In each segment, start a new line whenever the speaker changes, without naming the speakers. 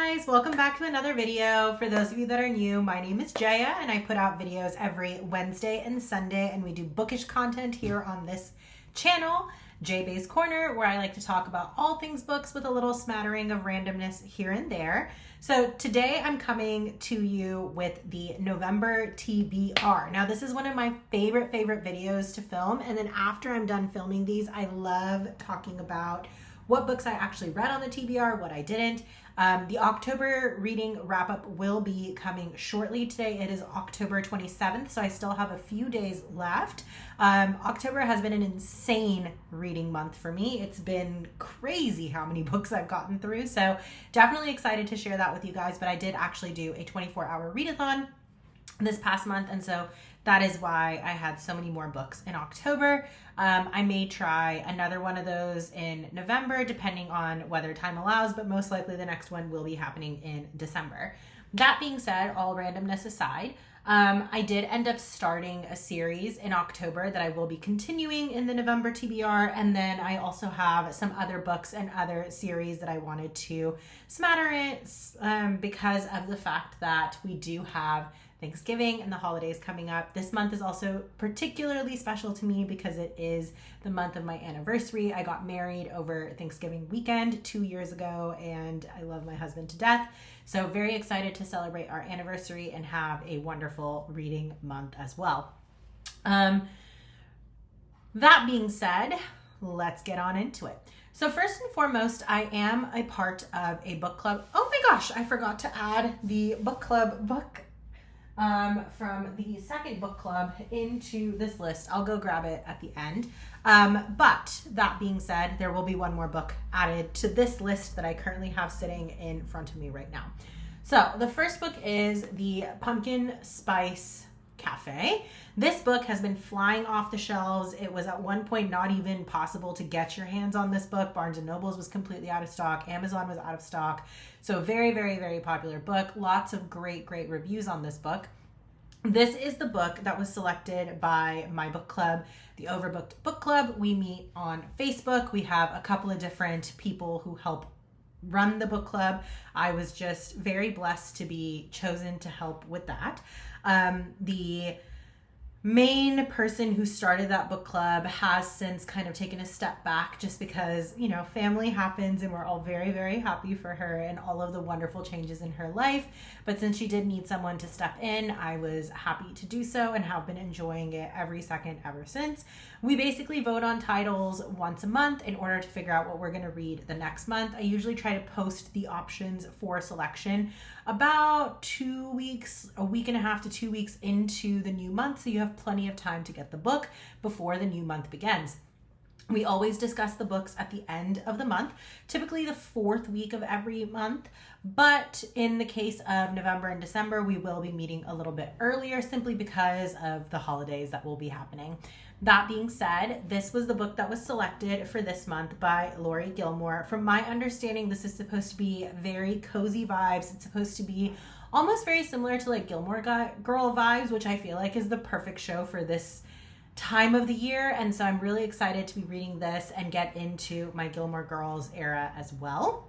guys, welcome back to another video. For those of you that are new, my name is Jaya and I put out videos every Wednesday and Sunday, and we do bookish content here on this channel, J-Bay's Corner, where I like to talk about all things books with a little smattering of randomness here and there. So today I'm coming to you with the November TBR. Now this is one of my favorite videos to film, and then after I'm done filming these, I love talking about what books I actually read on the TBR, what I didn't. The October reading wrap-up will be coming shortly. Today it is October 27th, so I still have a few days left. October has been an insane reading month for me. It's been crazy how many books I've gotten through, so definitely excited to share that with you guys, but I did actually do a 24-hour readathon this past month, and so that is why I had so many more books in October. I may try another one of those in November, depending on whether time allows, but most likely the next one will be happening in December. That being said, all randomness aside, I did end up starting a series in October that I will be continuing in the November TBR, and then I also have some other books and other series that I wanted to smatter it because of the fact that we do have Thanksgiving and the holidays coming up. This month is also particularly special to me because it is the month of my anniversary. I got married over Thanksgiving weekend 2 years ago, and I love my husband to death. So very excited to celebrate our anniversary and have a wonderful reading month as well. That being said, let's get on into it. So first and foremost, I am a part of a book club. Oh my gosh, I forgot to add the book club book from the second book club into this list. I'll go grab it at the end. But that being said, there will be one more book added to this list that I currently have sitting in front of me right now. So the first book is the Pumpkin Spice Cafe. This book has been flying off the shelves. It was at one point not even possible to get your hands on this book. Barnes & Nobles was completely out of stock. Amazon was out of stock. So very popular book. Lots of great reviews on this book. This is the book that was selected by my book club, the Overbooked Book Club. We meet on Facebook. We have a couple of different people who help run the book club. I was just very blessed to be chosen to help with that. The main person who started that book club has since kind of taken a step back just because, you know, family happens, and we're all very happy for her and all of the wonderful changes in her life. But since she did need someone to step in, I was happy to do so and have been enjoying it every second ever since. We basically vote on titles once a month in order to figure out what we're going to read the next month. I usually try to post the options for selection about 2 weeks, a week and a half to 2 weeks into the new month, so you have plenty of time to get the book before the new month begins. We always discuss the books at the end of the month, typically the fourth week of every month, but in the case of November and December, we will be meeting a little bit earlier simply because of the holidays that will be happening. That being said, this was the book that was selected for this month by Lori Gilmore. From my understanding, this is supposed to be very cozy vibes. It's supposed to be almost very similar to like Gilmore Girl vibes, which I feel like is the perfect show for this time of the year. And so I'm really excited to be reading this and get into my Gilmore Girls era as well.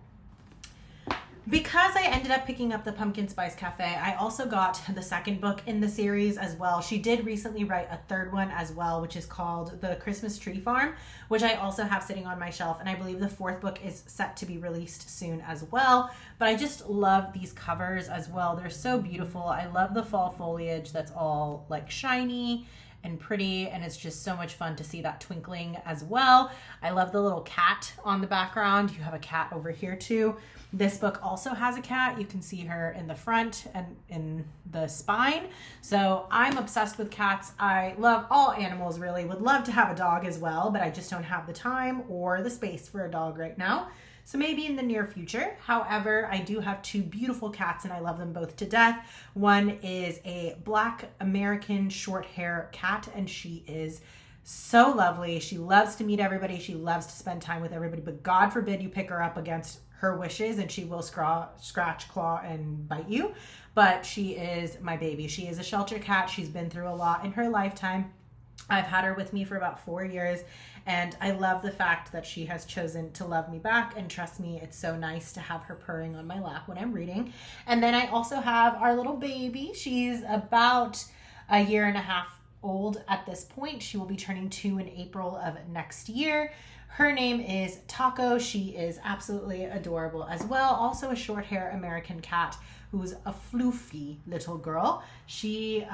Because I ended up picking up the Pumpkin Spice Cafe, I also got the second book in the series as well. She did recently write a third one as well, which is called The Christmas Tree Farm, which I also have sitting on my shelf. And I believe the fourth book is set to be released soon as well. But I just love these covers as well. They're so beautiful. I love the fall foliage that's all like shiny and pretty, and it's just so much fun to see that twinkling as well. I love the little cat on the background. You have a cat over here too. This book also has a cat. You can see her in the front and in the spine. So I'm obsessed with cats. I love all animals really. Would love to have a dog as well, but I just don't have the time or the space for a dog right now. So maybe in the near future. However, I do have two beautiful cats and I love them both to death. One is a black American short hair cat, and she is so lovely. She loves to meet everybody. She loves to spend time with everybody, but God forbid you pick her up against her wishes and she will scratch, claw, and bite you. But she is my baby. She is a shelter cat. She's been through a lot in her lifetime. I've had her with me for about 4 years, and I love the fact that she has chosen to love me back. And trust me, it's so nice to have her purring on my lap when I'm reading. And then I also have our little baby. She's about a year and a half old at this point. She will be turning 2 in April of next year. Her name is Taco. She is absolutely adorable as well. Also a short hair American cat who's a floofy little girl. She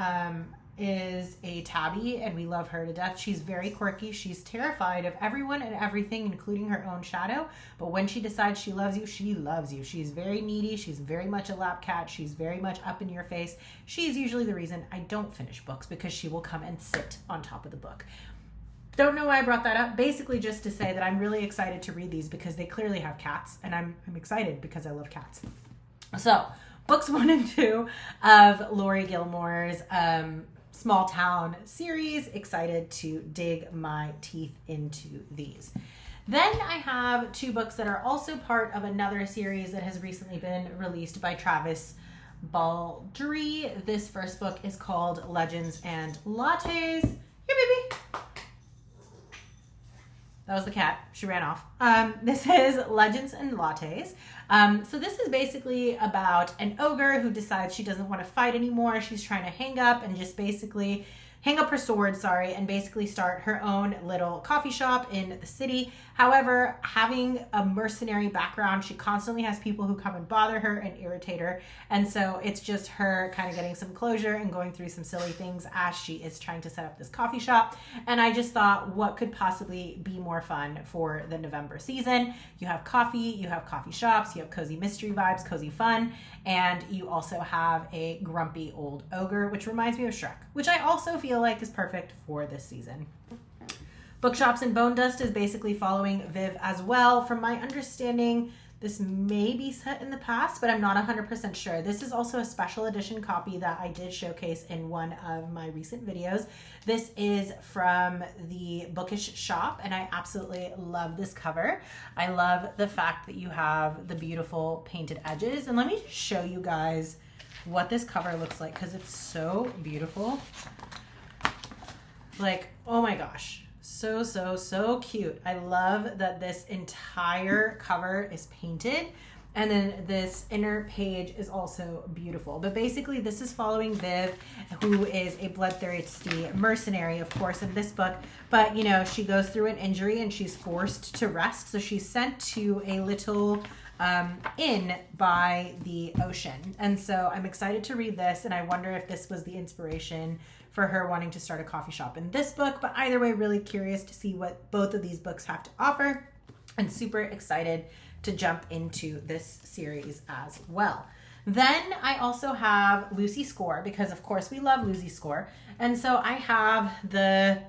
is a tabby, and we love her to death. She's very quirky. She's terrified of everyone and everything, including her own shadow. But when she decides she loves you, she loves you. She's very needy. She's very much a lap cat. She's very much up in your face. She's usually the reason I don't finish books, because she will come and sit on top of the book. Don't know why I brought that up. Basically just to say that I'm really excited to read these because they clearly have cats, and I'm excited because I love cats. So books 1 and 2 of Lori Gilmore's Small Town series. Excited to dig my teeth into these. Then I have 2 books that are also part of another series that has recently been released by Travis Baldry. This first book is called Legends and Lattes. Here, baby. That was the cat. She ran off. This is Legends and Lattes. So this is basically about an ogre who decides she doesn't want to fight anymore. She's trying to hang up her sword, and basically start her own little coffee shop in the city. However, having a mercenary background, she constantly has people who come and bother her and irritate her. And so it's just her kind of getting some closure and going through some silly things as she is trying to set up this coffee shop. And I just thought, what could possibly be more fun for the November season? You have coffee, you have coffee shops, you have cozy mystery vibes, cozy fun, and you also have a grumpy old ogre, which reminds me of Shrek, which I also feel like is perfect for this season. Bookshops and Bone Dust is basically following Viv as well. From my understanding, this may be set in the past, but I'm not 100% sure. This is also a special edition copy that I did showcase in one of my recent videos. This is from the Bookish shop, and I absolutely love this cover. I love the fact that you have the beautiful painted edges. And let me just show you guys what this cover looks like, because it's so beautiful. Like, oh my gosh. So cute. I love that this entire cover is painted, and then this inner page is also beautiful. But basically this is following Viv, who is a bloodthirsty mercenary, of course, in this book. But, you know, she goes through an injury and she's forced to rest. So she's sent to a little inn by the ocean. And so I'm excited to read this, and I wonder if this was the inspiration for her wanting to start a coffee shop in this book. But either way, really curious to see what both of these books have to offer, and super excited to jump into this series as well. Then I also have Lucy Score, because of course we love Lucy Score. And so I have the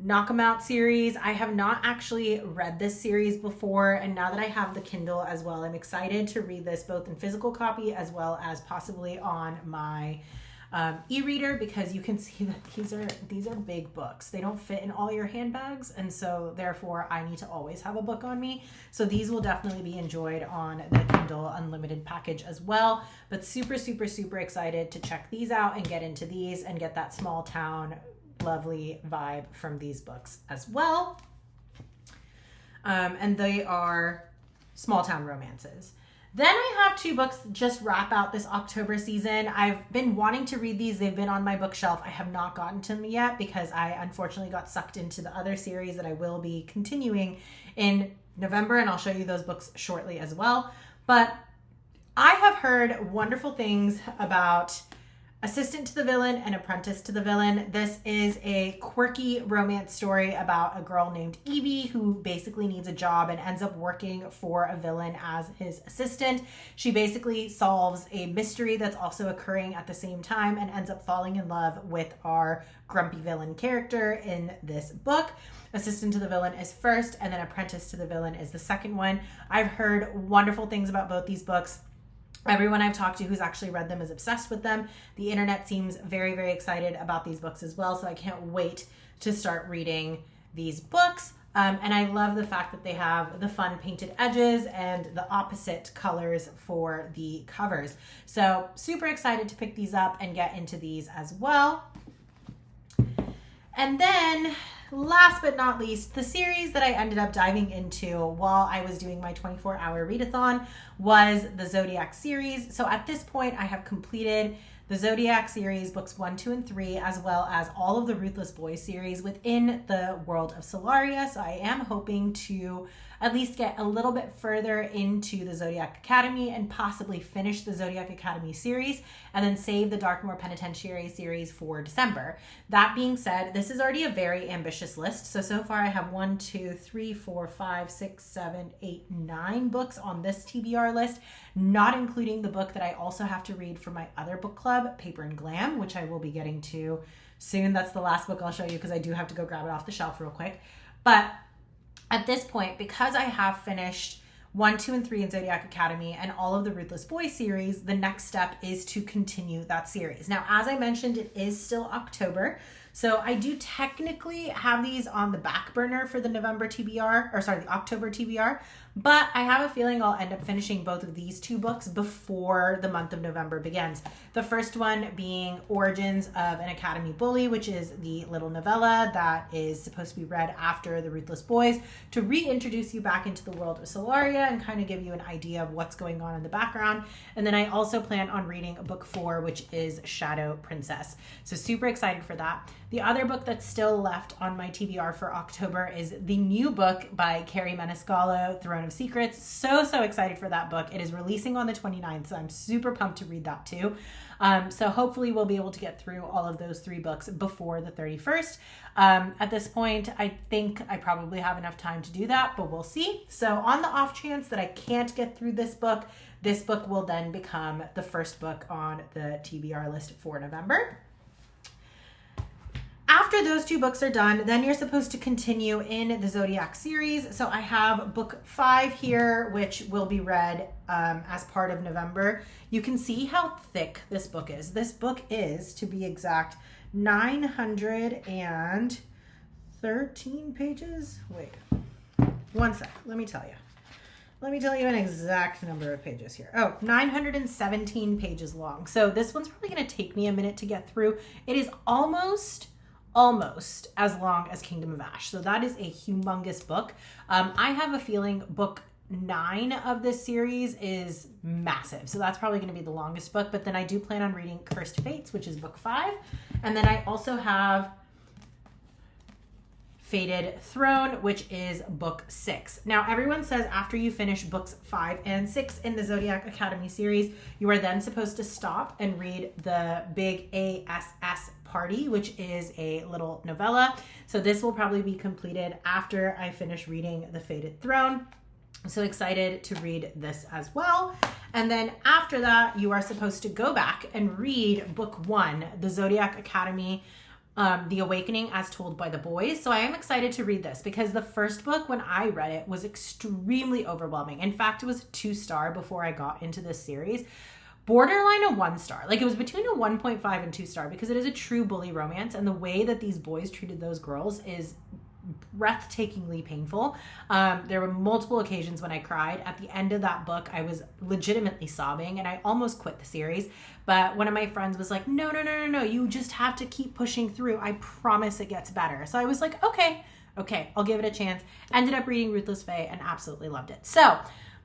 Knock 'em Out series. I have not actually read this series before, and now that I have the Kindle as well, I'm excited to read this both in physical copy as well as possibly on my e-reader, because you can see that these are big books. They don't fit in all your handbags, and so therefore I need to always have a book on me. So these will definitely be enjoyed on the Kindle Unlimited package as well. But super excited to check these out and get into these and get that small town lovely vibe from these books as well. And they are small town romances. Then I have 2 books that just wrap out this October season. I've been wanting to read these. They've been on my bookshelf. I have not gotten to them yet because I unfortunately got sucked into the other series that I will be continuing in November, and I'll show you those books shortly as well. But I have heard wonderful things about Assistant to the Villain and Apprentice to the Villain. This is a quirky romance story about a girl named Evie who basically needs a job and ends up working for a villain as his assistant. She basically solves a mystery that's also occurring at the same time and ends up falling in love with our grumpy villain character in this book. Assistant to the Villain is first, and then Apprentice to the Villain is the second one. I've heard wonderful things about both these books. Everyone I've talked to who's actually read them is obsessed with them. The internet seems very excited about these books as well, so I can't wait to start reading these books. And I love the fact that they have the fun painted edges and the opposite colors for the covers. So super excited to pick these up and get into these as well. And then last but not least, the series that I ended up diving into while I was doing my 24-hour readathon was the Zodiac series. So at this point, I have completed the Zodiac series, books 1, 2, and 3, as well as all of the Ruthless Boys series within the world of Solaria. So I am hoping to at least get a little bit further into the Zodiac Academy and possibly finish the Zodiac Academy series and then save the Darkmoor Penitentiary series for December. That being said, this is already a very ambitious list. So far I have 1, 2, 3, 4, 5, 6, 7, 8, 9 books on this TBR list, not including the book that I also have to read for my other book club, Paper and Glam, which I will be getting to soon. That's the last book I'll show you because I do have to go grab it off the shelf real quick. But at this point, because I have finished 1, 2, and 3 in Zodiac Academy and all of the Ruthless Boys series, the next step is to continue that series. Now, as I mentioned, it is still October. So I do technically have these on the back burner for the the October TBR, but I have a feeling I'll end up finishing both of these 2 books before the month of November begins. The first one being Origins of an Academy Bully, which is the little novella that is supposed to be read after the Ruthless Boys to reintroduce you back into the world of Solaria and kind of give you an idea of what's going on in the background. And then I also plan on reading book 4, which is Shadow Princess. So super excited for that. The other book that's still left on my TBR for October is the new book by Carrie Maniscalco, Throne of Secrets. So excited for that book. It is releasing on the 29th, so I'm super pumped to read that too. So hopefully we'll be able to get through all of those 3 books before the 31st. At this point, I think I probably have enough time to do that, but we'll see. So on the off chance that I can't get through this book will then become the first book on the TBR list for November. After those 2 books are done, then you're supposed to continue in the Zodiac series. So I have book 5 here, which will be read as part of November. You can see how thick this book is. This book is, to be exact, 913 pages. Wait, one sec. Let me tell you an exact number of pages here. 917 pages long. So this one's probably going to take me a minute to get through. It is almost as long as Kingdom of Ash. So that is a humongous book. I have a feeling book 9 of this series is massive. So that's probably going to be the longest book. But then I do plan on reading Cursed Fates, which is book 5. And then I also have Fated Throne, which is book 6. Now, everyone says after you finish books 5 and 6 in the Zodiac Academy series, you are then supposed to stop and read the Big ASS Party, which is a little novella. So this will probably be completed after I finish reading the Fated Throne. I'm so excited to read this as well. And then after that, you are supposed to go back and read book 1, the Zodiac Academy, The Awakening as Told by the Boys. So I am excited to read this because the first book, when I read it, was extremely overwhelming. In fact, it was a 2-star before I got into this series. Borderline a 1-star. Like, it was between a 1.5 and 2-star because it is a true bully romance, and the way that these boys treated those girls is breathtakingly painful. There were multiple occasions when I cried. At the end of that book, I was legitimately sobbing and I almost quit the series. But one of my friends was like, no, you just have to keep pushing through. I promise it gets better. So I was like, okay, I'll give it a chance. Ended up reading Ruthless Fae and absolutely loved it. So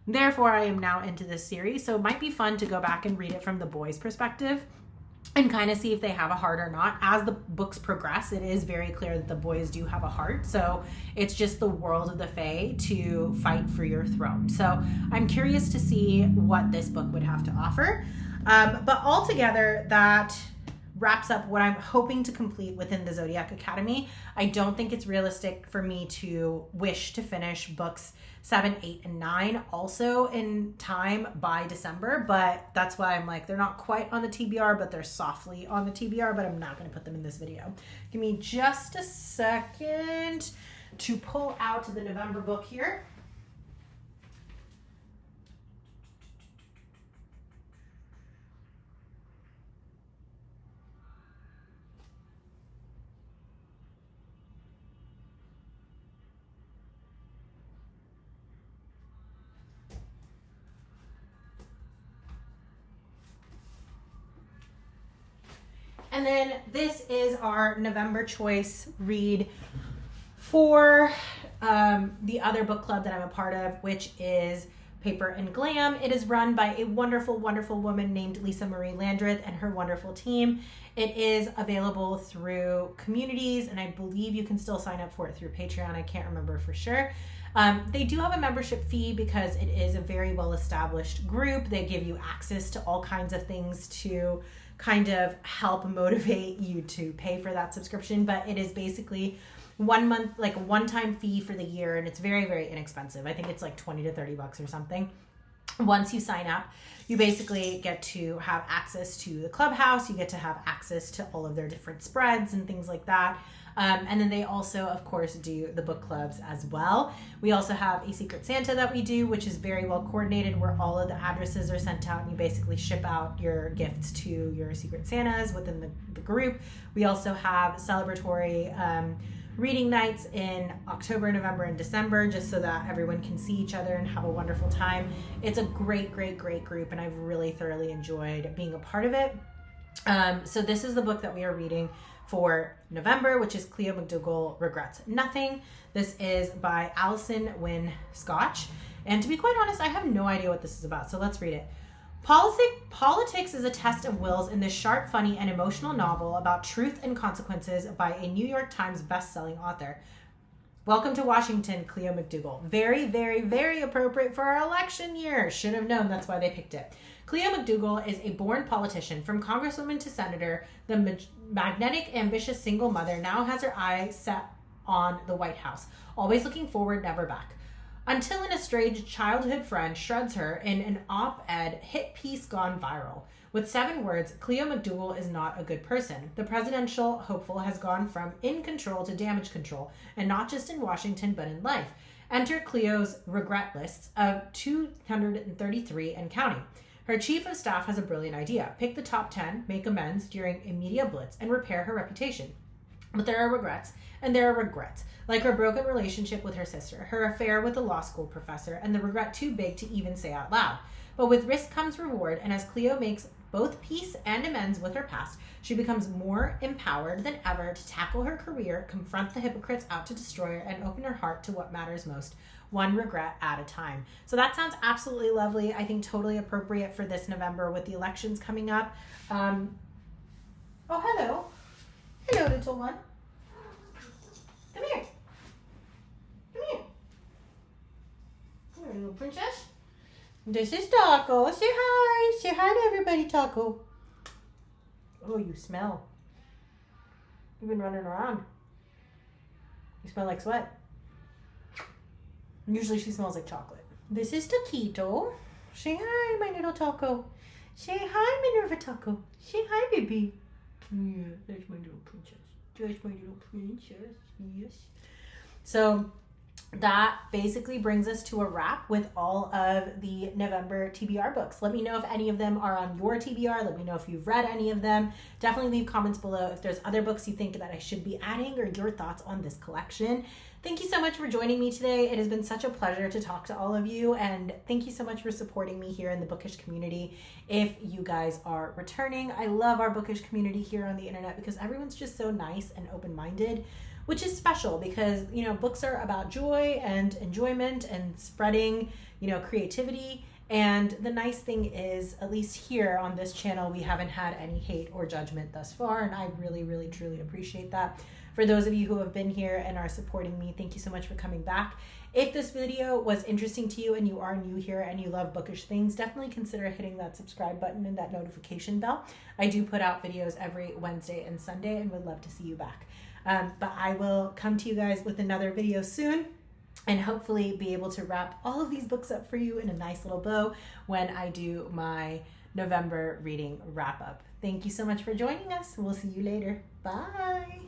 therefore, I am now into this series. So it might be fun to go back and read it from the boys' perspective and kind of see if they have a heart or not. As the books progress, it is very clear that the boys do have a heart. So it's just the world of the Fae to fight for your throne. So I'm curious to see what this book would have to offer. But altogether, that wraps up what I'm hoping to complete within the Zodiac Academy. I don't think it's realistic for me to wish to finish books 7, 8, and 9 also in time by December, but that's why I'm like, they're not quite on the TBR, but they're softly on the TBR, but I'm not going to put them in this video. Give me just a second to pull out the November book here. And then this is our November choice read for the other book club that I'm a part of, which is Paper and Glam. It is run by a wonderful, wonderful woman named Lisa Marie Landreth and her wonderful team. It is available through communities, and I believe you can still sign up for it through Patreon. I can't remember for sure. They do have a membership fee because it is a very well-established group. They give you access to all kinds of things to kind of help motivate you to pay for that subscription, but it is basically 1 month, like a one-time fee for the year, and it's very, very inexpensive. I think it's like $20 to $30 or something. Once you sign up, you basically get to have access to the clubhouse. You get to have access to all of their different spreads and things like that. And then they also, of course, do the book clubs as well. We also have a Secret Santa that we do, which is very well coordinated, where all of the addresses are sent out and you basically ship out your gifts to your Secret Santas within the group. We also have celebratory reading nights in October, November, and December, just so that everyone can see each other and have a wonderful time. It's a great, great, great group, and I've really thoroughly enjoyed being a part of it. So this is the book that we are reading for November, which is Cleo McDougall Regrets Nothing. This is by Alison Wynne Scotch. And to be quite honest, I have no idea what this is about, so let's read it. Politics is a test of wills in this sharp, funny, and emotional novel about truth and consequences by a New York Times best-selling author. Welcome to Washington, Cleo McDougall. Very, very, very appropriate for our election year. Should have known, that's why they picked it. Cleo McDougall is a born politician. From congresswoman to senator, the magnetic, ambitious single mother now has her eyes set on the White House, always looking forward, never back. Until an estranged childhood friend shreds her in an op-ed hit piece gone viral. With 7 words, Cleo McDougall is not a good person. The presidential hopeful has gone from in control to damage control, and not just in Washington, but in life. Enter Cleo's regret lists of 233 and counting. Her chief of staff has a brilliant idea. Pick the top 10, make amends during a media blitz, and repair her reputation. But there are regrets, and there are regrets, like her broken relationship with her sister, her affair with a law school professor, and the regret too big to even say out loud. But with risk comes reward, and as Cleo makes both peace and amends with her past, she becomes more empowered than ever to tackle her career, confront the hypocrites out to destroy her, and open her heart to what matters most, one regret at a time. So that sounds absolutely lovely. I think totally appropriate for this November with the elections coming up. Oh, hello. Hello, little one. Come here. Come here. Come here, little princess. This is Taco. Say hi. Say hi to everybody, Taco. Oh, you smell. You've been running around. You smell like sweat. Usually she smells like chocolate. This is Taquito. Say hi, my little Taco. Say hi, Minerva Taco. Say hi, baby. Yeah, there's my little princess. There's my little princess. Yes. So that basically brings us to a wrap with all of the November TBR books. Let me know if any of them are on your TBR. Let me know if you've read any of them. Definitely leave comments below if there's other books you think that I should be adding or your thoughts on this collection. Thank you so much for joining me today. It has been such a pleasure to talk to all of you, and thank you so much for supporting me here in the bookish community. If you guys are returning, I love our bookish community here on the internet because everyone's just so nice and open-minded, which is special because, you know, books are about joy and enjoyment and spreading, you know, creativity. And the nice thing is, at least here on this channel, we haven't had any hate or judgment thus far, and I really, really, truly appreciate that. For those of you who have been here and are supporting me, thank you so much for coming back. If this video was interesting to you and you are new here and you love bookish things, definitely consider hitting that subscribe button and that notification bell. I do put out videos every Wednesday and Sunday and would love to see you back. But I will come to you guys with another video soon and hopefully be able to wrap all of these books up for you in a nice little bow when I do my November reading wrap up. Thank you so much for joining us. We'll see you later. Bye.